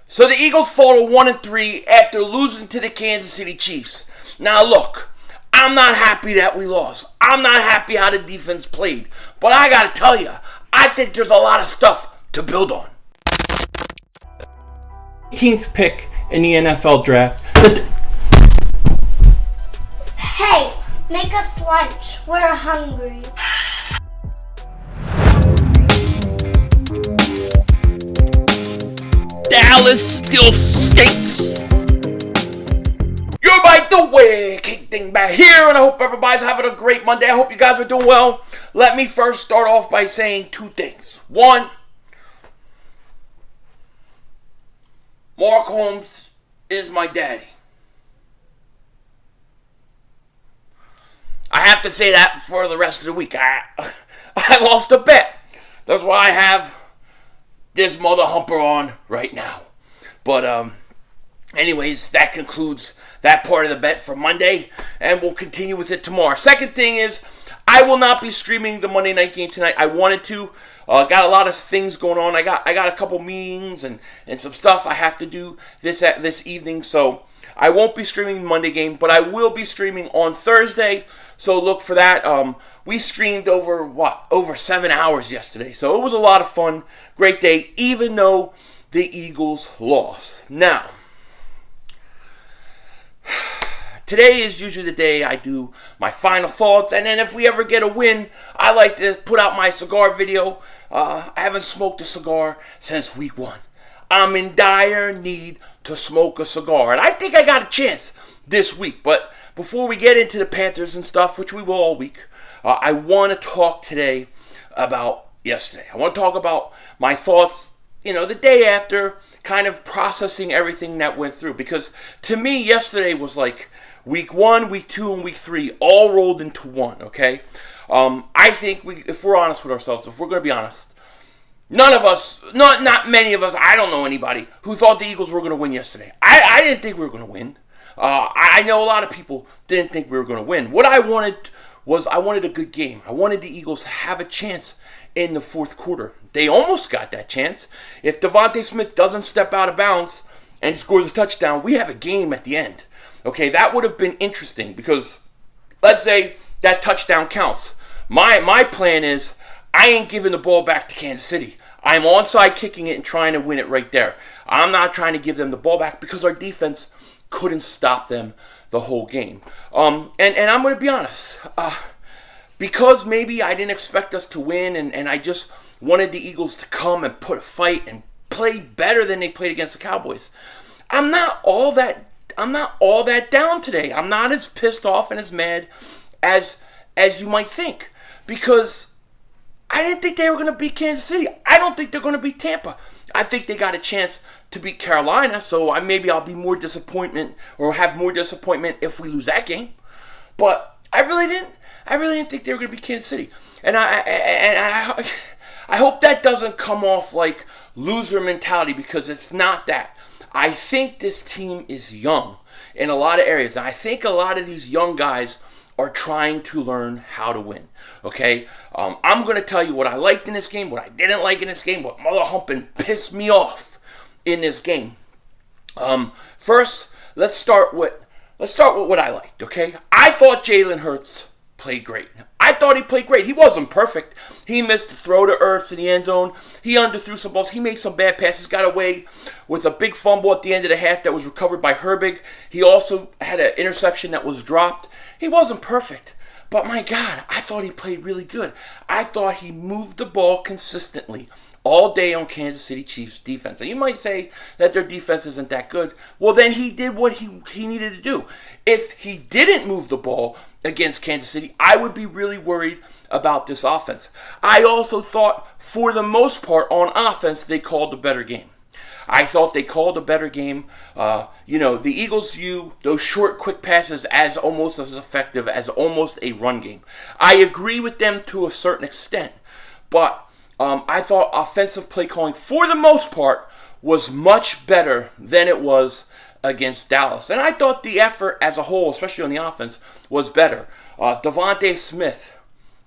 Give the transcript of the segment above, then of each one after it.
So the Eagles fall to 1-3 after losing to the Kansas City Chiefs. Now look, I'm not happy that we lost. I'm not happy how the defense played. But I gotta tell you, I think there's a lot of stuff to build on. 18th pick in the NFL draft. Hey, make us lunch. We're hungry. Dallas still stinks. You're by the way, Dingbat here, and I hope everybody's having a great Monday. I hope you guys are doing well. Let me first start off by saying two things. One, Mark Holmes is my daddy. I have to say that for the rest of the week. I lost a bet. That's why I have this mother humper on right now. But anyways, that concludes that part of the bet for Monday, and we'll continue with it tomorrow. Second thing is, I will not be streaming the Monday night game tonight. I wanted to. Got a lot of things going on. I got a couple meetings and some stuff I have to do this evening, so I won't be streaming the Monday game, but I will be streaming on Thursday. So look for that. We streamed over 7 hours yesterday, so it was a lot of fun. Great day, even though the Eagles lost. Now, today is usually the day I do my final thoughts, and then if we ever get a win, I like to put out my cigar video. I haven't smoked a cigar since week 1. I'm in dire need to smoke a cigar, and I think I got a chance this week. But before we get into the Panthers and stuff, which we will all week, I want to talk today about yesterday. I want to talk about my thoughts, the day after, kind of processing everything that went through. Because to me, yesterday was like week 1, week 2, and week 3 all rolled into one, okay? I think if we're honest with ourselves, if we're going to be honest, none of us, not many of us, I don't know anybody who thought the Eagles were going to win yesterday. I didn't think we were going to win. I know a lot of people didn't think we were going to win. What I wanted was a good game. I wanted the Eagles to have a chance in the fourth quarter. They almost got that chance. If DeVonta Smith doesn't step out of bounds and he scores a touchdown, we have a game at the end. Okay, that would have been interesting because let's say that touchdown counts. My plan is I ain't giving the ball back to Kansas City. I'm onside kicking it and trying to win it right there. I'm not trying to give them the ball back because our defense couldn't stop them the whole game. And I'm going to be honest. Because maybe I didn't expect us to win and I just wanted the Eagles to come and put a fight and play better than they played against the Cowboys. I'm not all that down today. I'm not as pissed off and as mad as you might think. Because I didn't think they were going to beat Kansas City. I don't think they're going to beat Tampa. I think they got a chance to beat Carolina, so maybe I'll be more disappointment or have more disappointment if we lose that game. But I really didn't think they were going to beat Kansas City. And I hope that doesn't come off like loser mentality because it's not that. I think this team is young in a lot of areas. And I think a lot of these young guys are trying to learn how to win, okay? I'm going to tell you what I liked in this game, what I didn't like in this game, what mother humping pissed me off in this game. First, let's start with what I liked, okay? I thought Jalen Hurts played great. I thought he played great. He wasn't perfect. He missed the throw to Ertz in the end zone. He underthrew some balls. He made some bad passes. Got away with a big fumble at the end of the half that was recovered by Herbig. He also had an interception that was dropped. He wasn't perfect. But my God, I thought he played really good. I thought he moved the ball consistently all day on Kansas City Chiefs defense. And you might say that their defense isn't that good. Well, then he did what he needed to do. If he didn't move the ball against Kansas City, I would be really worried about this offense. I also thought, for the most part, on offense, they called a better game. I thought they called a better game. The Eagles view those short, quick passes as almost as effective as almost a run game. I agree with them to a certain extent, but I thought offensive play calling, for the most part, was much better than it was against Dallas. And I thought the effort as a whole, especially on the offense, was better. DeVonta Smith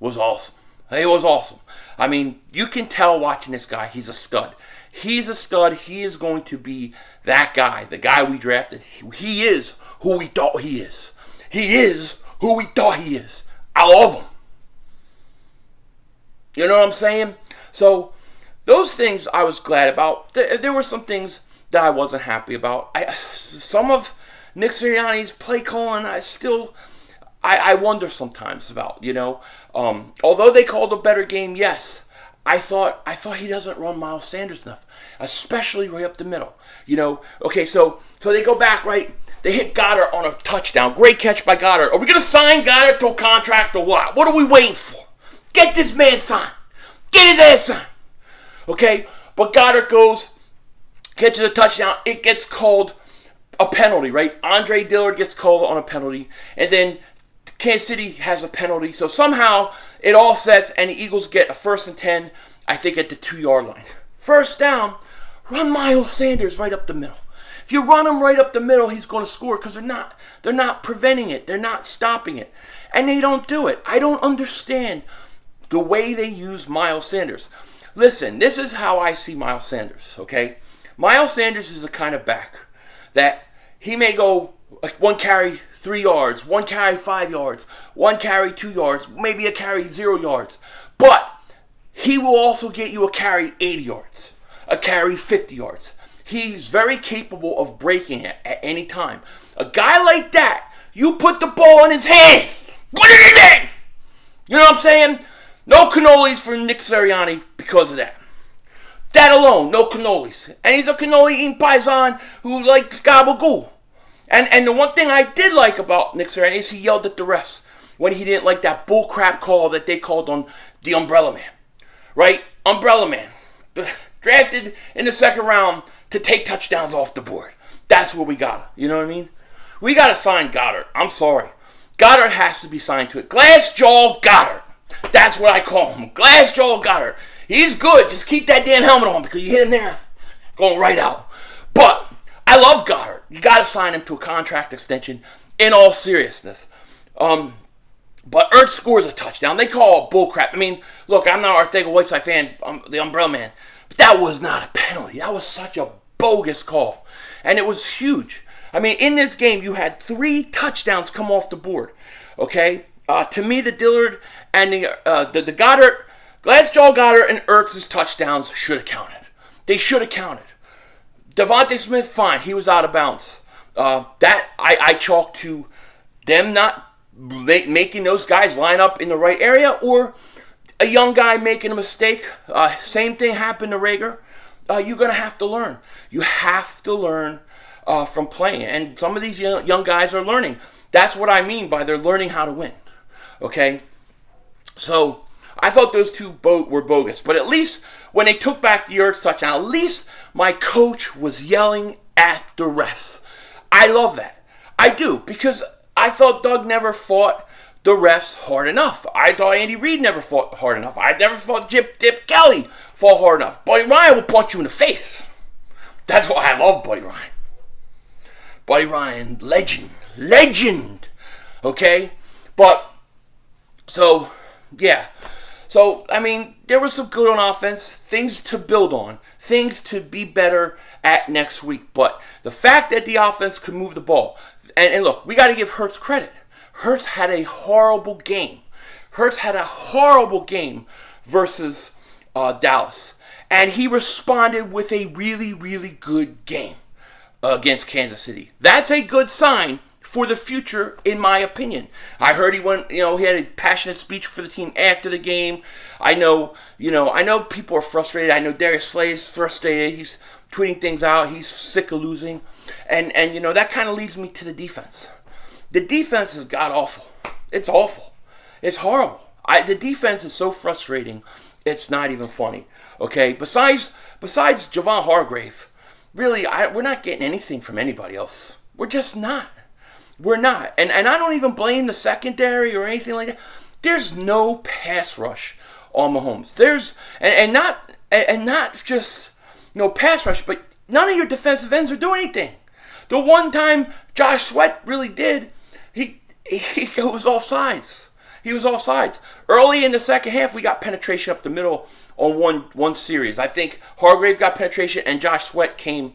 was awesome. He was awesome. I mean, you can tell watching this guy, he's a stud. He's a stud. He is going to be that guy, the guy we drafted. He is who we thought he is. He is who we thought he is. I love him. You know what I'm saying? So those things I was glad about. There were some things that I wasn't happy about. Some of Nick Sirianni's play calling, I wonder sometimes about, although they called a better game, yes. I thought he doesn't run Miles Sanders enough, especially right up the middle. Okay, so they go back, right? They hit Goddard on a touchdown. Great catch by Goddard. Are we going to sign Goddard to a contract or what? What are we waiting for? Get this man signed. Get his ass signed. Okay, but Goddard catches a touchdown. It gets called a penalty, right? Andre Dillard gets called on a penalty, and then Kansas City has a penalty. So somehow it all sets, and the Eagles get a 1st and 10, I think, at the 2-yard line. First down, run Miles Sanders right up the middle. If you run him right up the middle, he's going to score because they're not preventing it. They're not stopping it. And they don't do it. I don't understand the way they use Miles Sanders. Listen, this is how I see Miles Sanders, okay? Miles Sanders is a kind of back that he may go one carry 3 yards, one carry 5 yards, one carry 2 yards, maybe a carry 0 yards. But he will also get you a carry 80 yards, a carry 50 yards. He's very capable of breaking it at any time. A guy like that, you put the ball in his hands. What is his name? You know what I'm saying? No cannolis for Nick Sirianni because of that. That alone, no cannolis. And he's a cannoli eating paisan who likes gabagool. And the one thing I did like about Nick Sirianni is he yelled at the refs when he didn't like that bullcrap call that they called on the Umbrella Man. Right? Umbrella Man. Drafted in the 2nd round to take touchdowns off the board. That's what we got. You know what I mean? We got to sign Goddard. I'm sorry. Goddard has to be signed to it. Glass-jaw Goddard. That's what I call him. Glass-jaw Goddard. He's good. Just keep that damn helmet on because you hit him there, going right out. But I love Goddard. You got to sign him to a contract extension in all seriousness. But Ertz scores a touchdown. They call it bullcrap. I mean, look, I'm not an Ortega-Whiteside fan, the Umbrella Man. But that was not a penalty. That was such a bogus call. And it was huge. I mean, in this game, you had 3 touchdowns come off the board. Okay? To me, the Dillard and the Goddard, Glassjaw Goddard and Ertz's touchdowns should have counted. They should have counted. DeVonta Smith, fine. He was out of bounds. That I chalk to them not making those guys line up in the right area or a young guy making a mistake. Same thing happened to Rager. You're going to have to learn. You have to learn from playing. And some of these young guys are learning. That's what I mean by they're learning how to win. Okay? So I thought those two were bogus. But at least when they took back the Ertz touchdown, at least my coach was yelling at the refs. I love that. I do. Because I thought Doug never fought the refs hard enough. I thought Andy Reid never fought hard enough. I never thought Chip Kelly fought hard enough. Buddy Ryan will punch you in the face. That's why I love Buddy Ryan. Buddy Ryan, legend. Okay? But, so, yeah. So, I mean, there was some good on offense, things to build on, things to be better at next week. But the fact that the offense could move the ball, and look, we got to give Hurts credit. Hurts had a horrible game. Hurts had a horrible game versus Dallas. And he responded with a really, really good game against Kansas City. That's a good sign for the future, in my opinion. I heard he went, he had a passionate speech for the team after the game. I know people are frustrated. I know Darius Slay is frustrated. He's tweeting things out. He's sick of losing. And that kind of leads me to the defense. The defense is god-awful. It's awful. It's horrible. The defense is so frustrating, it's not even funny. Okay? Besides Javon Hargrave, really, we're not getting anything from anybody else. We're just not. We're not. And I don't even blame the secondary or anything like that. There's no pass rush on Mahomes. There's not just no pass rush, but none of your defensive ends are doing anything. The one time Josh Sweat really did, he was offsides. He was off sides. Early in the second half, we got penetration up the middle on one series. I think Hargrave got penetration and Josh Sweat came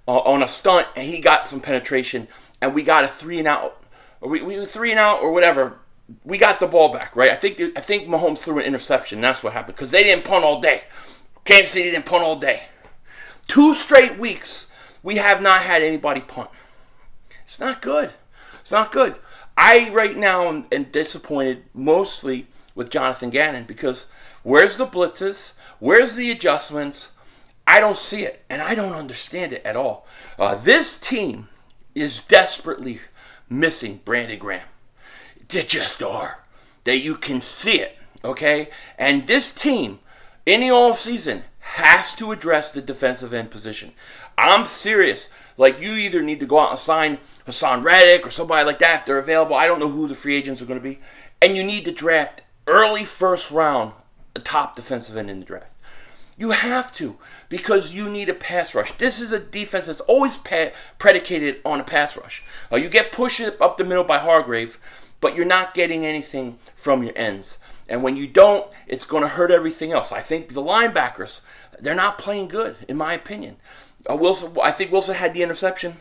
on a stunt and he got some penetration and we got a 3-and-out. We 3-and-out or whatever. We got the ball back, right? I think Mahomes threw an interception. That's what happened because they didn't punt all day. Kansas City didn't punt all day. 2 straight weeks, we have not had anybody punt. It's not good. It's not good. I, right now, am disappointed mostly with Jonathan Gannon because where's the blitzes? Where's the adjustments? I don't see it, and I don't understand it at all. This team is desperately missing Brandon Graham. They just are. That you can see it, okay? And this team, in the offseason, has to address the defensive end position. I'm serious. Like, you either need to go out and sign Hassan Reddick or somebody like that if they're available. I don't know who the free agents are going to be. And you need to draft early first round a top defensive end in the draft. You have to, because you need a pass rush. This is a defense that's always predicated on a pass rush. You get pushed up the middle by Hargrave, but you're not getting anything from your ends. And when you don't, it's going to hurt everything else. I think the linebackers, they're not playing good, in my opinion. I think Wilson had the interception.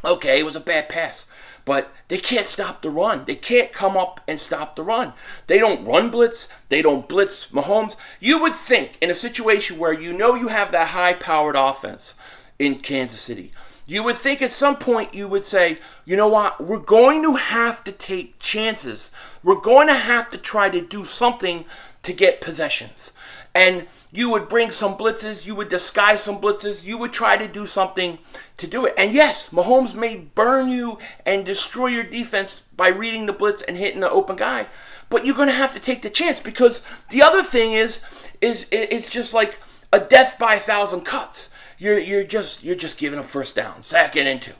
Okay, it was a bad pass. But they can't stop the run. They can't come up and stop the run. They don't run blitz. They don't blitz Mahomes. You would think in a situation where you know you have that high-powered offense in Kansas City, you would think at some point you would say, you know what, we're going to have to take chances. We're going to have to try to do something to get possessions. And you would bring some blitzes, you would disguise some blitzes, you would try to do something to do it. And yes, Mahomes may burn you and destroy your defense by reading the blitz and hitting the open guy, but you're going to have to take the chance because the other thing is it's just like a death by 1,000 cuts. You're just giving up first down, 2nd and 2,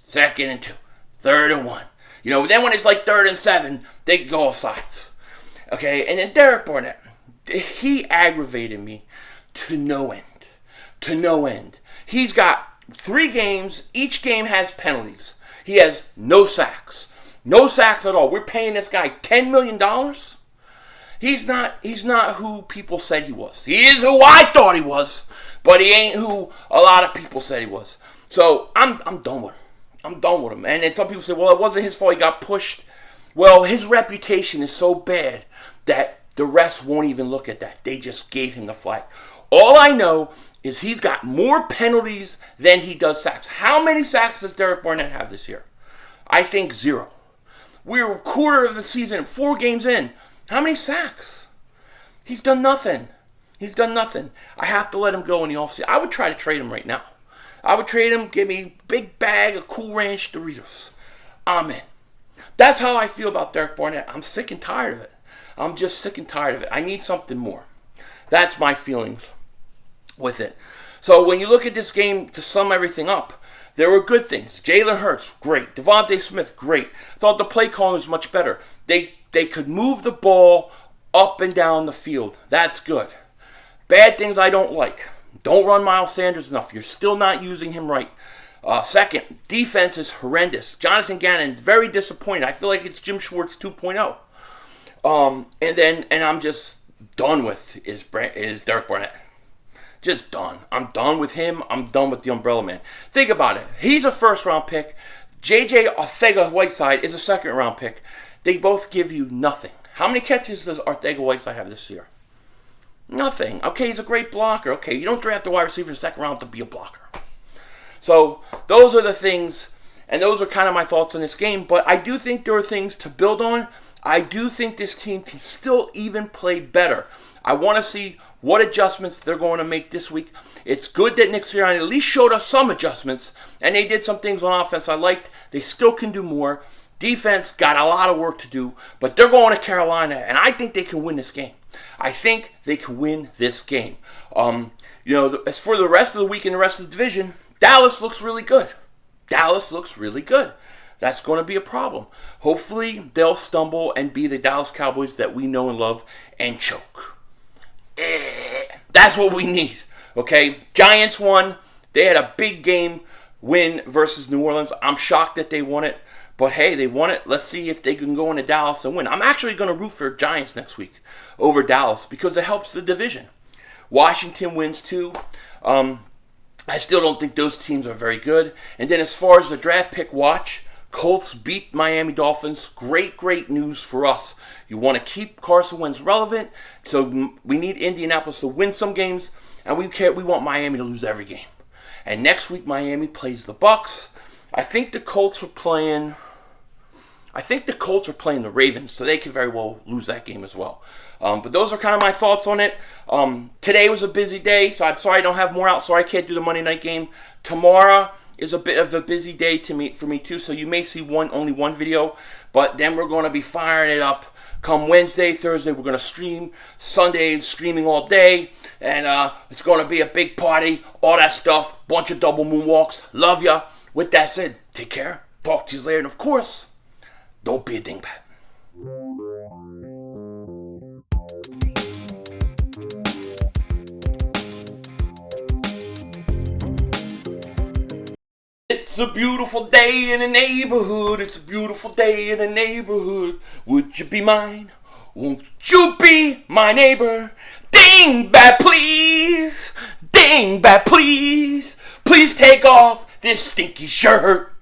3rd and 1. You know, then when it's like 3rd and 7, they can go off sides. Okay, and then Derek Barnett. He aggravated me to no end. He's got 3 games. Each game has penalties. He has no sacks. No sacks at all. We're paying this guy $10 million. He's not who people said he was. He is who I thought he was, but he ain't who a lot of people said he was. So I'm done with him. I'm done with him. And then some people say, well, it wasn't his fault. He got pushed. Well, his reputation is so bad that the rest won't even look at that. They just gave him the flag. All I know is he's got more penalties than he does sacks. How many sacks does Derek Barnett have this year? I think 0. We're a quarter of the season, 4 games in. How many sacks? He's done nothing. I have to let him go in the offseason. I would try to trade him right now. I would trade him, give me a big bag of Cool Ranch Doritos. I'm in. That's how I feel about Derek Barnett. I'm sick and tired of it. I'm just sick and tired of it. I need something more. That's my feelings with it. So when you look at this game, to sum everything up, there were good things. Jalen Hurts, great. DeVonta Smith, great. I thought the play calling was much better. They could move the ball up and down the field. That's good. Bad things I don't like. Don't run Miles Sanders enough. You're still not using him right. Second, defense is horrendous. Jonathan Gannon, very disappointed. I feel like it's Jim Schwartz 2.0. And I'm just done with is Derek Barnett. Just done. I'm done with him. I'm done with the Umbrella Man. Think about it. He's a first-round pick. J.J. Arcega-Whiteside is a second-round pick. They both give you nothing. How many catches does Arcega-Whiteside have this year? Nothing. Okay, he's a great blocker. Okay, you don't draft a wide receiver in the second round to be a blocker. So those are the things, and those are kind of my thoughts on this game. But I do think there are things to build on. I do think this team can still even play better. I want to see what adjustments they're going to make this week. It's good that Nick Sirianni at least showed us some adjustments, and they did some things on offense I liked. They still can do more. Defense got a lot of work to do, but they're going to Carolina, and I think they can win this game. As for the rest of the week and the rest of the division, Dallas looks really good. That's going to be a problem. Hopefully, they'll stumble and be the Dallas Cowboys that we know and love and choke. That's what we need, okay? Giants won. They had a big game win versus New Orleans. I'm shocked that they won it, But hey, they won it. Let's see if they can go into Dallas and win. I'm actually going to root for Giants next week over Dallas because it helps the division. Washington wins too. I still don't think those teams are very good. And then as far as the draft pick watch, Colts beat Miami Dolphins. Great news for us. You want to keep Carson Wentz relevant, so we need Indianapolis to win some games, and we want Miami to lose every game. And next week, Miami plays the Bucs. I think the Colts are playing the Ravens, so they could very well lose that game as well. But those are kind of my thoughts on it. Today was a busy day, so I'm sorry I don't have more out, so I can't do the Monday night game. Tomorrow is a bit of a busy day for me too, so you may see only one video, but then we're going to be firing it up. Come Wednesday, Thursday, we're going to stream. Sunday, streaming all day, and it's going to be a big party, all that stuff, bunch of double moonwalks. Love ya. With that said, take care. Talk to you later, and of course, don't be a dingbat. It's a beautiful day in the neighborhood. It's a beautiful day in the neighborhood. Would you be mine? Won't you be my neighbor? Dingbat, please. Dingbat, please. Please take off this stinky shirt.